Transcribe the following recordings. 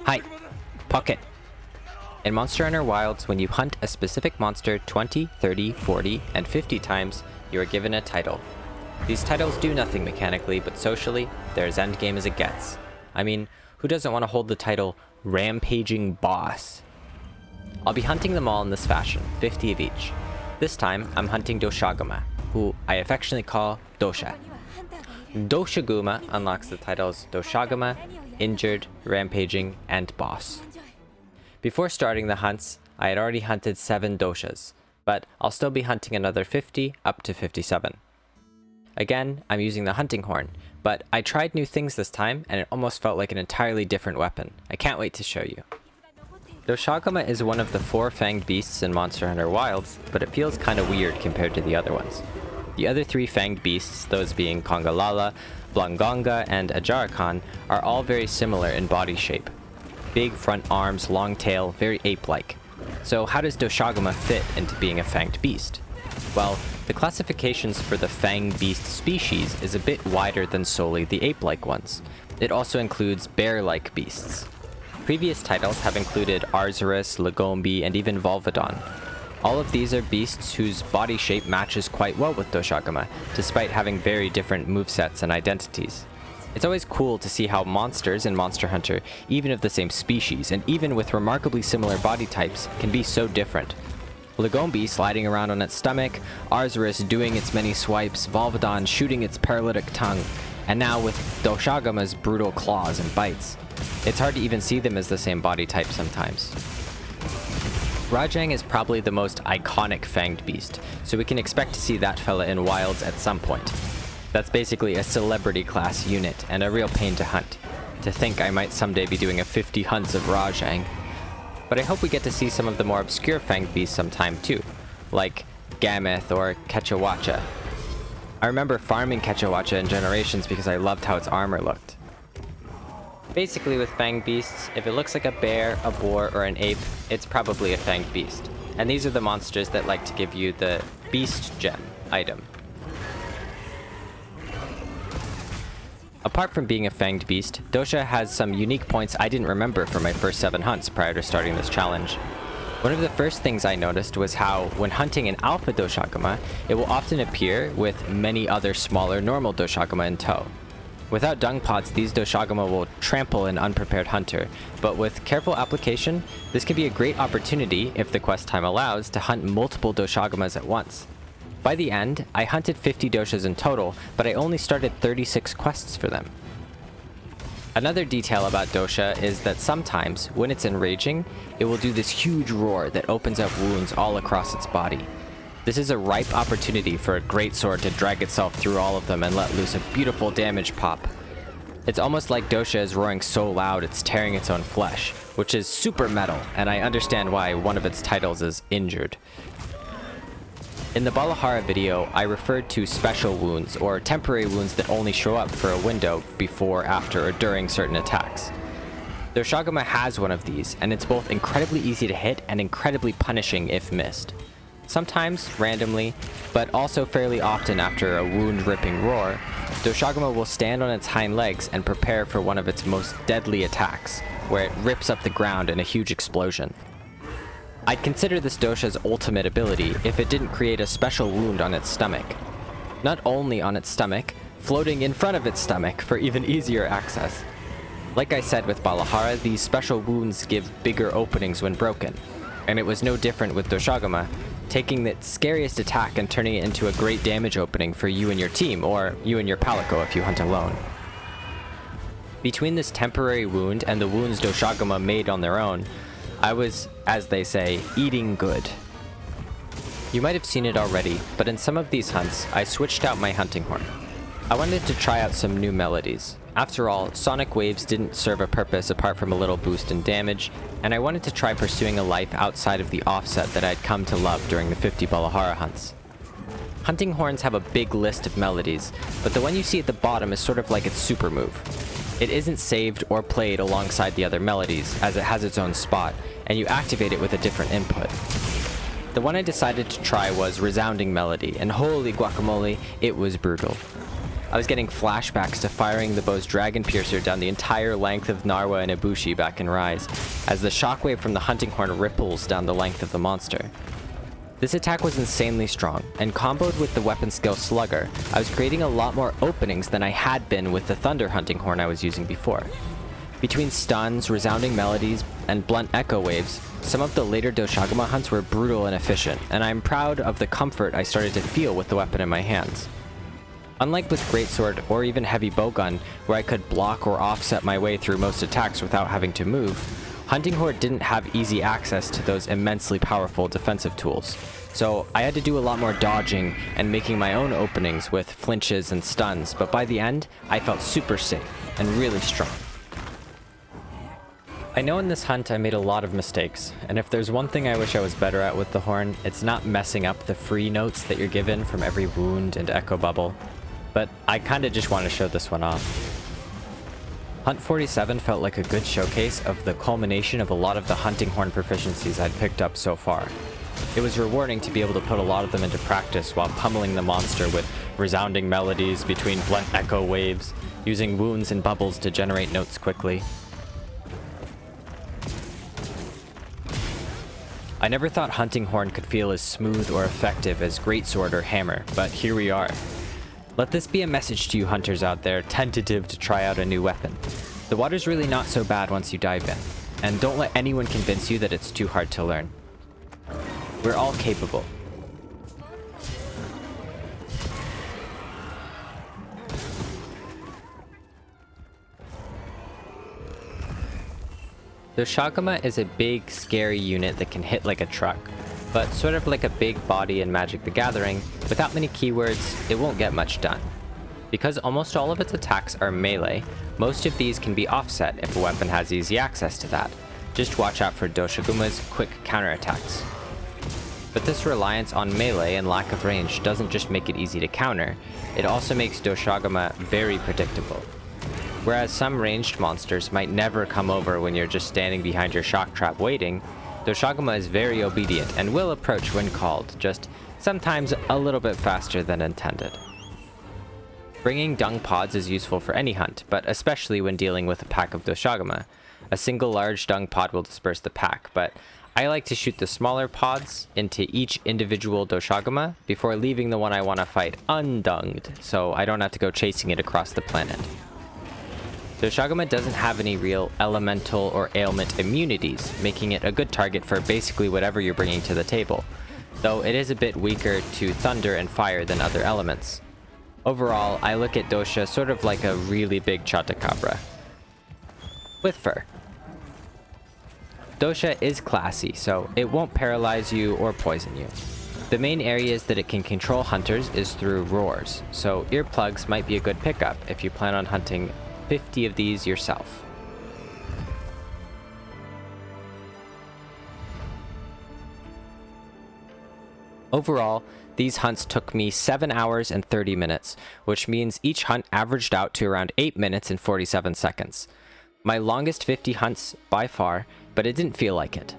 Hi, Pocket. In Monster Hunter Wilds, when you hunt a specific monster 20, 30, 40, and 50 times, you are given a title. These titles do nothing mechanically, but socially, they're as endgame as it gets. I mean, who doesn't want to hold the title Rampaging Boss? I'll be hunting them all in this fashion, 50 of each. This time, I'm hunting Doshaguma, who I affectionately call Dosha. Doshaguma unlocks the titles Doshaguma, Injured, Rampaging, and Boss. Before starting the hunts, I had already hunted 7 doshas, but I'll still be hunting another 50 up to 57. Again, I'm using the hunting horn, but I tried new things this time and it almost felt like an entirely different weapon. I can't wait to show you. Doshaguma is one of the 4 Fanged Beasts in Monster Hunter Wilds, but it feels kinda weird compared to the other ones. The other 3 Fanged Beasts, those being Kongalala, Blangonga, and Ajarakan, are all very similar in body shape. Big front arms, long tail, very ape-like. So how does Doshaguma fit into being a Fanged Beast? Well, the classifications for the Fanged Beast species is a bit wider than solely the ape-like ones. It also includes bear-like beasts. Previous titles have included Arzuris, Lagombi, and even Volvidon. All of these are beasts whose body shape matches quite well with Doshaguma, despite having very different movesets and identities. It's always cool to see how monsters in Monster Hunter, even of the same species, and even with remarkably similar body types, can be so different. Lagombi sliding around on its stomach, Arzuris doing its many swipes, Volvidon shooting its paralytic tongue, and now with Doshaguma's brutal claws and bites. It's hard to even see them as the same body type sometimes. Rajang is probably the most iconic Fanged Beast, so we can expect to see that fella in Wilds at some point. That's basically a celebrity class unit, and a real pain to hunt. To think I might someday be doing a 50 hunts of Rajang. But I hope we get to see some of the more obscure Fanged Beasts sometime too, like Gameth or Kechawacha. I remember farming Kechawacha in Generations because I loved how its armor looked. Basically with Fanged Beasts, if it looks like a bear, a boar, or an ape, it's probably a Fanged Beast. And these are the monsters that like to give you the Beast Gem item. Apart from being a Fanged Beast, Dosha has some unique points I didn't remember from my first 7 hunts prior to starting this challenge. One of the first things I noticed was how, when hunting an Alpha Doshaguma, it will often appear with many other smaller normal Doshaguma in tow. Without dung pots, these Doshaguma will trample an unprepared hunter, but with careful application, this can be a great opportunity, if the quest time allows, to hunt multiple Doshagumas at once. By the end, I hunted 50 doshas in total, but I only started 36 quests for them. Another detail about dosha is that sometimes, when it's enraging, it will do this huge roar that opens up wounds all across its body. This is a ripe opportunity for a great sword to drag itself through all of them and let loose a beautiful damage pop. It's almost like dosha is roaring so loud it's tearing its own flesh, which is super metal, and I understand why one of its titles is Injured. In the Balahara video, I referred to special wounds, or temporary wounds that only show up for a window before, after, or during certain attacks. Doshaguma has one of these, and it's both incredibly easy to hit and incredibly punishing if missed. Sometimes, randomly, but also fairly often after a wound-ripping roar, Doshaguma will stand on its hind legs and prepare for one of its most deadly attacks, where it rips up the ground in a huge explosion. I'd consider this dosha's ultimate ability if it didn't create a special wound on its stomach. Not only on its stomach, floating in front of its stomach for even easier access. Like I said with Balahara, these special wounds give bigger openings when broken, and it was no different with Doshaguma, taking the scariest attack and turning it into a great damage opening for you and your team, or you and your Palico if you hunt alone. Between this temporary wound and the wounds Doshaguma made on their own, I was, as they say, eating good. You might have seen it already, but in some of these hunts, I switched out my hunting horn. I wanted to try out some new melodies. After all, sonic waves didn't serve a purpose apart from a little boost in damage, and I wanted to try pursuing a life outside of the offset that I'd come to love during the 50 Balahara hunts. Hunting horns have a big list of melodies, but the one you see at the bottom is sort of like its super move. It isn't saved or played alongside the other melodies, as it has its own spot, and you activate it with a different input. The one I decided to try was Resounding Melody, and holy guacamole, it was brutal. I was getting flashbacks to firing the bow's Dragon Piercer down the entire length of Narwa and Ibushi back in Rise, as the shockwave from the hunting horn ripples down the length of the monster. This attack was insanely strong, and comboed with the weapon skill Slugger, I was creating a lot more openings than I had been with the Thunder hunting horn I was using before. Between stuns, resounding melodies, and blunt echo waves, some of the later Doshaguma hunts were brutal and efficient, and I'm proud of the comfort I started to feel with the weapon in my hands. Unlike with Greatsword or even Heavy Bowgun, where I could block or offset my way through most attacks without having to move, Hunting Horde didn't have easy access to those immensely powerful defensive tools, so I had to do a lot more dodging and making my own openings with flinches and stuns, but by the end, I felt super safe and really strong. I know in this hunt I made a lot of mistakes, and if there's one thing I wish I was better at with the horn, it's not messing up the free notes that you're given from every wound and echo bubble. But I kinda just want to show this one off. Hunt 47 felt like a good showcase of the culmination of a lot of the hunting horn proficiencies I'd picked up so far. It was rewarding to be able to put a lot of them into practice while pummeling the monster with resounding melodies between blunt echo waves, using wounds and bubbles to generate notes quickly. I never thought Hunting Horn could feel as smooth or effective as Greatsword or Hammer, but here we are. Let this be a message to you hunters out there tentative to try out a new weapon. The water's really not so bad once you dive in, and don't let anyone convince you that it's too hard to learn. We're all capable. Doshaguma is a big, scary unit that can hit like a truck, but sort of like a big body in Magic the Gathering, without many keywords, it won't get much done. Because almost all of its attacks are melee, most of these can be offset if a weapon has easy access to that. Just watch out for Doshaguma's quick counterattacks. But this reliance on melee and lack of range doesn't just make it easy to counter, it also makes Doshaguma very predictable. Whereas some ranged monsters might never come over when you're just standing behind your shock trap waiting, Doshaguma is very obedient and will approach when called, just sometimes a little bit faster than intended. Bringing dung pods is useful for any hunt, but especially when dealing with a pack of Doshaguma. A single large dung pod will disperse the pack, but I like to shoot the smaller pods into each individual Doshaguma before leaving the one I want to fight undunged, so I don't have to go chasing it across the planet. Doshaguma doesn't have any real elemental or ailment immunities, making it a good target for basically whatever you're bringing to the table, though it is a bit weaker to thunder and fire than other elements. Overall, I look at Dosha sort of like a really big Chatacabra with fur. Dosha is classy, so it won't paralyze you or poison you. The main areas that it can control hunters is through roars, so earplugs might be a good pickup if you plan on hunting 50 of these yourself. Overall, these hunts took me 7 hours and 30 minutes, which means each hunt averaged out to around 8 minutes and 47 seconds. My longest 50 hunts by far, but it didn't feel like it.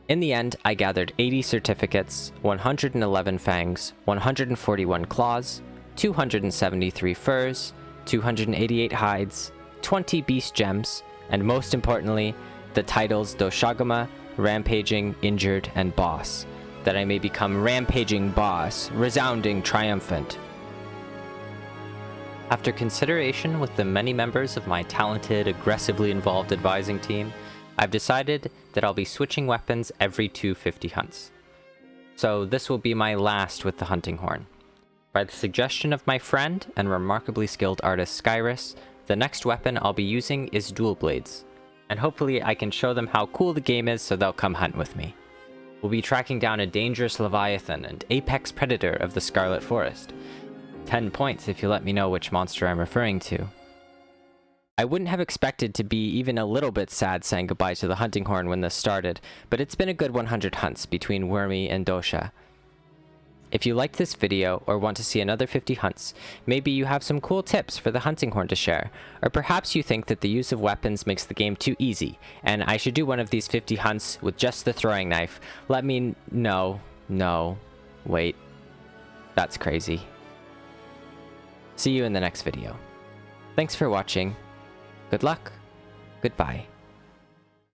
In the end, I gathered 80 certificates, 111 fangs, 141 claws, 273 furs, 288 hides, 20 beast gems, and most importantly, the titles Doshaguma, Rampaging, Injured, and Boss, that I may become Rampaging Boss, Resounding Triumphant. After consideration with the many members of my talented, aggressively involved advising team, I've decided that I'll be switching weapons every 250 hunts. So this will be my last with the hunting horn. By the suggestion of my friend and remarkably skilled artist Skyrus, the next weapon I'll be using is dual blades, and hopefully I can show them how cool the game is so they'll come hunt with me. We'll be tracking down a dangerous leviathan and apex predator of the Scarlet Forest. 10 points if you let me know which monster I'm referring to. I wouldn't have expected to be even a little bit sad saying goodbye to the hunting horn when this started, but it's been a good 100 hunts between Wormy and Dosha. If you liked this video or want to see another 50 hunts, maybe you have some cool tips for the hunting horn to share, or perhaps you think that the use of weapons makes the game too easy, and I should do one of these 50 hunts with just the throwing knife, let me know. No, wait, that's crazy. See you in the next video. Thanks for watching. Good luck. Goodbye.